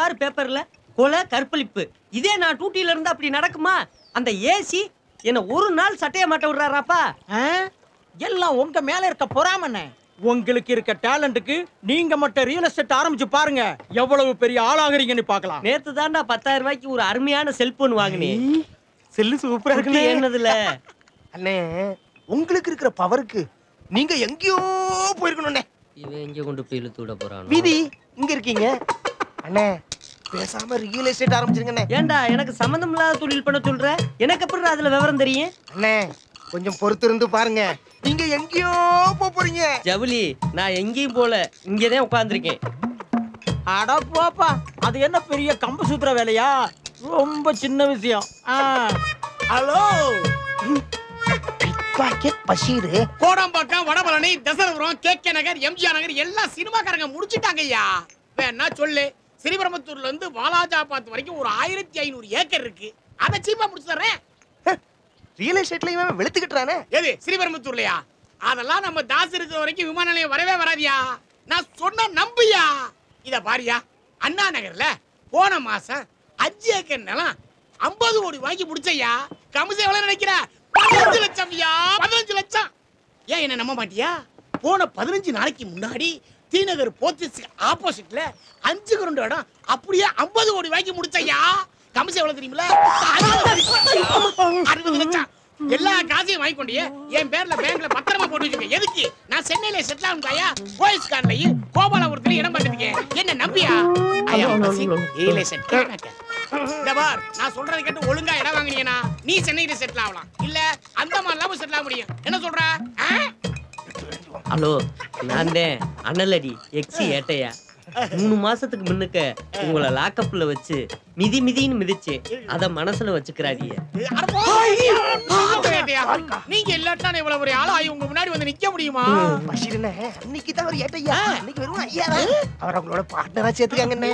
பாரு பேப்பர்ல கொலை கற்பழிப்பு. இதே நான் டூட்டில இருந்து அப்படி நடக்குமா? அந்த ஏசி என்ன ஒரு நாள் சட்டைய மாட்ட விடுறாராப்பா. எல்லாம் உங்க மேல இருக்க பொறாமண்ணே. உங்களுக்கு இருக்க டேலண்ட்டுக்கு நீங்க மட்டும் ரியல் எஸ்டேட் ஆரம்பிச்சு பாருங்க, எவ்வளவு பெரிய ஆளாகிறீங்கன்னு பார்க்கலாம். நேத்து தான்டா 10,000 ரூபாய்க்கு ஒரு அருமையான செல்போன் வாங்கினேன். செல்லு சூப்பரா இருக்கு. என்னதுல அண்ணே, உங்களுக்கு இருக்கிற பவருக்கு நீங்க எங்கேயோ போயிருக்கணும்ண்ணே. இவன் எங்க கொண்டு போய் இழுத்து விட போறான்? விதி இங்க இருக்கீங்க அண்ணே. பேசாம ரியல் எஸ்டேட் ஆரம்பிச்சிருங்கண்ணே. ஏண்டா எனக்கு சம்பந்தம் இல்லாத தொழில் பண்ண சொல்ற? எனக்கு எப்படி அதுல விவரம் தெரியும்? அண்ணே கொஞ்சம் பொறுத்து இருந்து பாருங்க, நீங்க எங்கேயோ போறீங்க. ஜவுளி, நான் எங்கேயும் போல, இங்கதான் உட்கார்ந்துருக்கேன். அட போப்பா, அது என்ன பெரிய கம்பு சுத்துற வேலையா? ரொம்ப சின்ன விஷயம். ஹலோ பஷீர், கோடம்பாக்கம், வடபழனி, தசரபுரம், கேகே நகர், எம்ஜிஆர் நகர் எல்லாம் சினிமாக்காரங்க முடிச்சிட்டாங்க ஐயா. வேணா சொல்லு, ஸ்ரீபெரும்புத்தூர்ல இருந்து வாலாஜாபாத் வரைக்கும் ஒரு 1500 ஏக்கர் இருக்கு. அதை சீப்பா முடிச்சு தர்றேன். ரியல் எஸ்டேட்ல இவன் வெளுத்துக்கிட்டானே. எது ஸ்ரீபெரும்புத்தூர்லயா? அதெல்லாம் நம்ம தாஸ் இருக்கிற வரைக்கும் விமான நிலையம் வரவே வராதியா. நான் சொன்ன நம்பியா. இத பாரியா, அண்ணா நகர்ல போன மாசம் 5 ஏக்கர் நிலம் 50 கோடி வாங்கி முடிச்சையா. கமிஷன் எவ்வளவு நினைக்கிற? 15 லட்சம். 15 லட்சம். ஏன் என்ன நம்ப மாட்டியா? போன 15 நாளைக்கு முன்னாடி தீநகர் போத்தீஸ் ஆப்போசிட்ல 5 கிரவுண்ட் இடம் அப்படியே 50 கோடி வாங்கி முடிச்சையா. கமிஷன் எவ்வளவு தெரியுமில? 60 லட்சம். எல்லா காசையும் வாங்கி கொண்டியே என் பேர்ல பேங்க்ல பத்திரமா போட்டு வச்சுக்க. எதுக்கு? நான் சென்னையில செட்டில் ஆகுதாயா? போயஸ் கார்லயும் கோபாலபுரத்துல இடம் பார்த்துருக்க. என்ன நம்பியா? நான் சொல்றதை கேட்டு ஒழுங்கா இடம் வாங்கினீங்கன்னா நீ சென்னையில செட்டில் ஆகலாம், இல்ல அந்த மாதிரிலாம் செட்டில் ஆக முடியும். என்ன சொல்ற? ஹலோ, நான் தான் அண்ணலடி எக்ஸி ஏட்டையா. 3 மாசத்துக்கு முன்னுக்க உங்களை லாக்கப்ல வச்சு மிதின்னு மிதிச்சு அத மனசுல வச்சுக்கிறாதீங்க. நீங்க இல்லாட்டா இவ்வளவு ஒரு ஆளா உங்க முன்னாடி வந்து நிக்க முடியுமா? பஷீர்ண்ணே, அன்னைக்கு தான் அவர் ஏட்டையா, அன்னைக்கு வெறும் ஐயா தான். அவர் அவங்களோட பார்ட்னரா சேர்த்துக்காங்கண்ணே.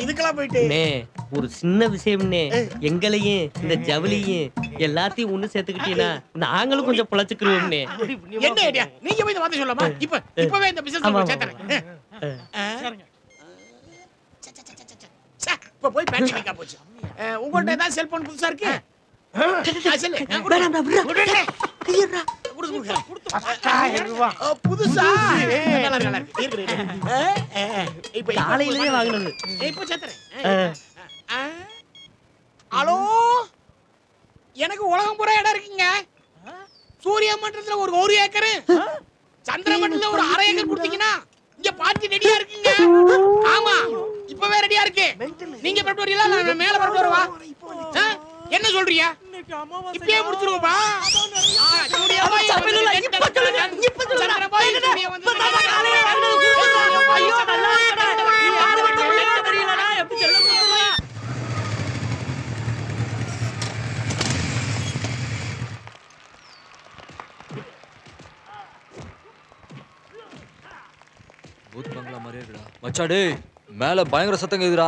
இதுக்கெல்லாம் போயிட்டு ஒரு சின்ன விஷயம்னே, எங்களையும் இந்த ஜவுளியும் எல்லாத்தையும் ஒண்ணு சேர்த்துக்கிட்டீங்கன்னா நாங்களும் கொஞ்சம் பிழைச்சுக்கிறோம்னே. என்ன ஐடியா? நீங்க போய் இந்த வார்த்தை சொல்லலாமா? இப்பவே இந்த பிசினஸ் சேர்த்தறேன். இப்ப போய் பேட்டரி நிக்கா போச்சு. உங்கள்ட்ட ஏதாவது செல்போன் புதுசா இருக்கு? புதுசா காலையிலேயே வாங்கினது. இப்ப சேர்த்தறேன். ஹலோ, எனக்கு உலகம் பூரா இடம் இருக்குங்க. சூரிய மண்டலத்துல ஒரு ஏக்கர், சந்திர மண்டலத்துல ஒரு 1/2 ஏக்கர் கொடுத்தீங்கன்னா இங்க பார்ட்டி ரெடியா இருக்குங்க. ஆமா, இப்பவே ரெடியா இருக்கு. நீங்க பரப்பு வரீங்களா? நான் மேல பரப்பு வரவா? என்ன சொல்றீங்க? இப்பவே முடிச்சிருவோம்பா. பூத் பங்களா மாதிரியே இருக்குடா மச்சான். டேய், மேல பயங்கர சத்தம் கேக்குதுடா.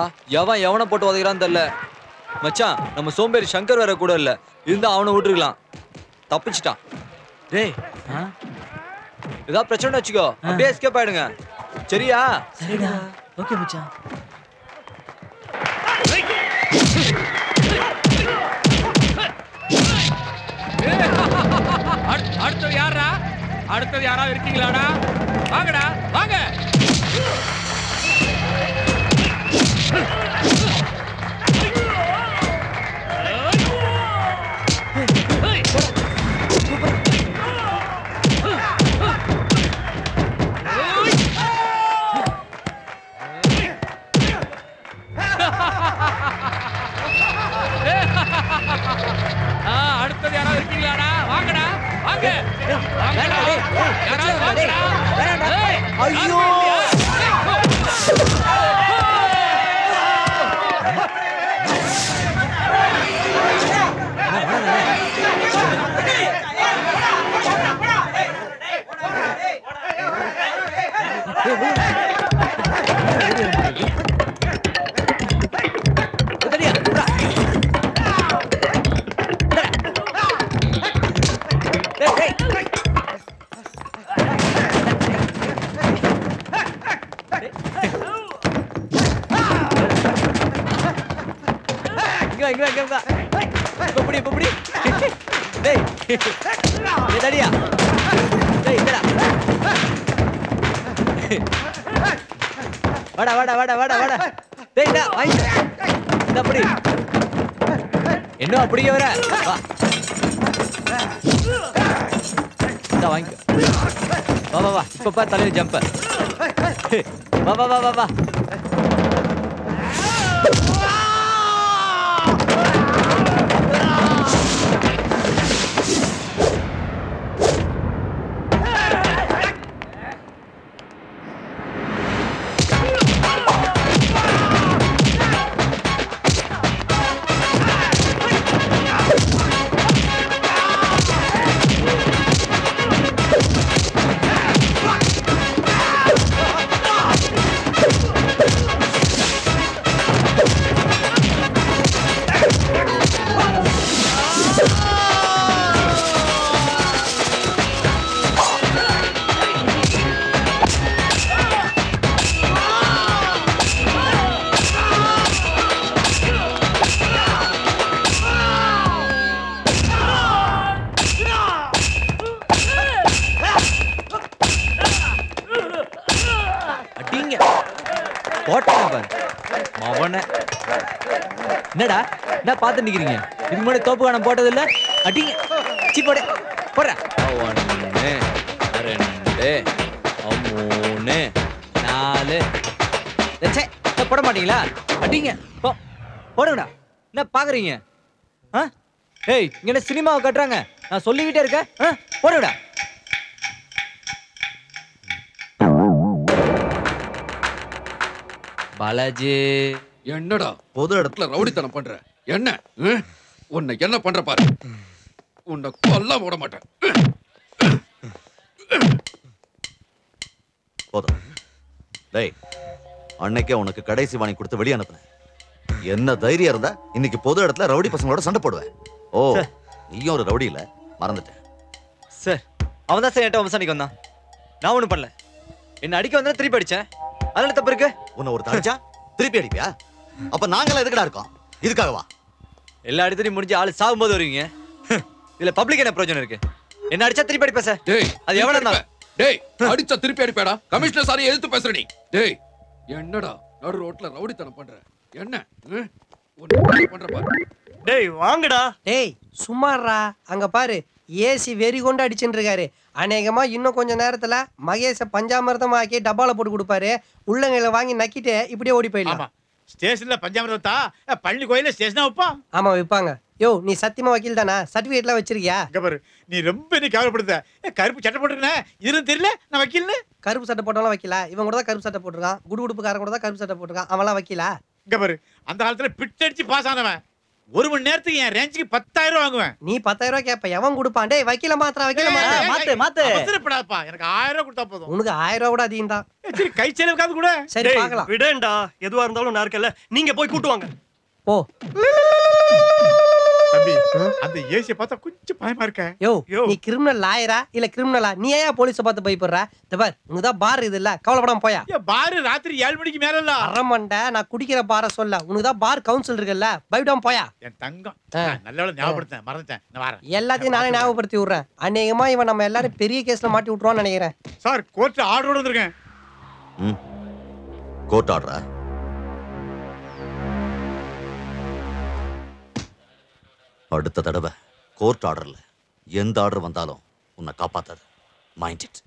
எவனை போட்டு உதைக்கிறான்னு தெரியல மச்சான். நம்ம சோம்பேறி சங்கர் வேற கூட இல்ல, இருந்தா அவனை விட்டுருக்கலாம். தப்பிச்சிட்டான். டேய், ஏதாவது பிரச்சனை வச்சுக்கோ, அப்படியே எஸ்கேப் ஆயிடுங்க. சரியா? சரிடா. ஓகே மச்சான். அடுத்தது யாரா? அடுத்தது யாராவது இருக்கீங்களாடா? வாங்கடா, வாங்க. அடுத்தது யாராவது இருக்கீங்களாடா? வாங்கடா, வாங்க. ஐயோ, இங்க வா. இப்ப புடி. டேய். எதடியா? டேய் இங்கடா. வாடா. டேய் இந்தா வாங்க. இந்த புடி. என்ன அப்படியே வர? வா. இந்த வாங்க. வா. இப்ப பா தலையில ஜம்ப். வா. என்னடா என்ன பார்த்து நிக்கிறீங்க? இதுக்கு முன்னாடி தோப்பு காணம் போட்டது இல்ல? அடிங்க. சி போடு. போடுற. 1 2 3 4 சே போட மாட்டீங்களா? அடிங்க. போடுங்கடா. என்ன பாக்குறீங்க? ஏய் இங்க என்ன சினிமாவை கட்டுறாங்க? நான் சொல்லிக்கிட்டே இருக்கேன். போடுங்கடா. பாலாஜி என்னடா பொது இடத்துல ரவுடித்தனம் பண்ற? என்ன உன்னை என்ன பண்ற பாரு. உன்னை கொல்ல விட மாட்டேன். போதும். டேய் அன்னைக்கே உனக்கு கடைசி வாணி கொடுத்து வெளியே அனுப்புனேன். என்ன தைரியம் இருந்தா இன்னைக்கு பொது இடத்துல ரவுடி பசங்களோட சண்டை போடுவேன். ஓ நீயும் ஒரு ரவுடி இல்ல, மறந்துட்டேன். சார் அவன் தான் சார் என்கிட்ட வம்சானிக்கு வந்தான். நான் ஒண்ணும் பண்ணல. என்ன அடிக்க வந்தா திருப்பி அடிச்சேன். அதனால தப்பு இருக்கு. உன்னை ஒரு தடிச்சா திருப்பி அடிப்பியா? அப்ப நாங்கள எதுக்குடா இருக்கோம்? இதுக்காகவா? எல்லா இடத்துலயும் முடிஞ்சு ஆளு சாகும்போது வருவீங்க. இதுல பப்ளிக் என்ன பிரயோஜனம் இருக்கு? என்ன அடிச்சா திருப்பி அடிப்பேன் சார். டேய் அது எவ்வளவு இருந்தாலும். டேய் அடிச்சா திருப்பி அடிப்பேடா. கமிஷனர் சாரி எதிர்த்து பேசுற நீ. டேய் என்னடா நடு ரோட்ல ரவுடித்தனம் பண்ற? என்ன உன்னை பண்ற பாரு. டேய் வாங்கடா. டேய் சும்மாறா. அங்க பாரு ஏசி வெறி கொண்டு அடிச்சுட்டு இருக்காரு. அநேகமா இன்னும் கொஞ்ச நேரத்துல மகேஷ பஞ்சாமிர்தமாக்கி டப்பால போட்டு கொடுப்பாரு. உள்ளங்கையில வாங்கி நக்கிட்டு இப்படியே ஓடி போயிடலாம். ஸ்டேஷன்ல பஞ்சாமிர்தத்தா பள்ளி கோயில ஸ்டேஷனா வைப்பா? ஆமா வைப்பாங்க. யோ நீ சத்தியமா வக்கீல் தானா? சர்டிபிகேட்லாம் வச்சிருக்கியா? பாரு நீ ரொம்ப நீ கவலைப்படுத்த. கருப்பு சட்டை போட்டுருக்கேன் இதுன்னு தெரியல நான் வக்கீல்னு. கருப்பு சட்டை போட்டாலும் வக்கீலா? இவன் கூட தான் கருப்பு சட்டை போட்டிருக்கான். குடுகுடுப்புக்காரன் கூட தான் கருப்பு சட்டை போட்டிருக்கான். அவன்லாம் வக்கீலா? இங்க பாரு அந்த காலத்துல பிட் அடிச்சு பாஸ் ஆனவன். 1 மணி நேரத்துக்கு என் ரேஞ்சுக்கு 10,000 ரூபாய் வாங்குவேன். நீ 10,000 ரூபாய் கேப்ப. எவன் கொடுப்பான்? டேய் வக்கீல மாத்திரா. வக்கீல மாத்து. அவசரப்படாதப்பா. எனக்கு 1000 ரூபாய் கொடுத்தா போதும். உனக்கு 1000 ரூபாய் கூட அதிகம் தான். சரி கை செலவுக்காவது கூட. சரி பார்க்கலாம். விடேன்டா. எதுவா இருந்தாலும் நான் இருக்கல. நீங்க போய் கூட்டு வாங்க. போ. தம்பி அந்த ஏசியை பார்த்தா கொஞ்சம் பயமா இருக்க. யோ நீ கிரிமினல் லாயரா இல்ல கிரிமினலா? நீ ஏன் போலீஸை பார்த்து பயப்படுற? பார் உனக்கு தான் பார் இது இல்ல, கவலைப்படாம போயா. பாரு ராத்திரி 7 மணிக்கு மேல இல்ல. அரமண்ட நான் குடிக்கிற பார சொல்ல. உனக்கு தான் பார் கவுன்சில் இருக்குல்ல, பயப்படாம போயா. என் தங்கம் நல்லவேளை ஞாபகப்படுத்தேன், மறந்துட்டேன். நான் வரேன். எல்லாத்தையும் நானே ஞாபகப்படுத்தி விடுறேன். அநேகமா இவன் நம்ம எல்லாரும் பெரிய கேஸ்ல மாட்டி விட்டுருவான்னு நினைக்கிறேன். சார் கோர்ட்ல ஆர்டரோட வந்திருக்கேன். கோர்ட் ஆர்டரா? அடுத்த தடவை கோர்ட் ஆர்டர்ல எந்த ஆர்டர் வந்தாலும் உன்னை காப்பாத்தாது. Mind it.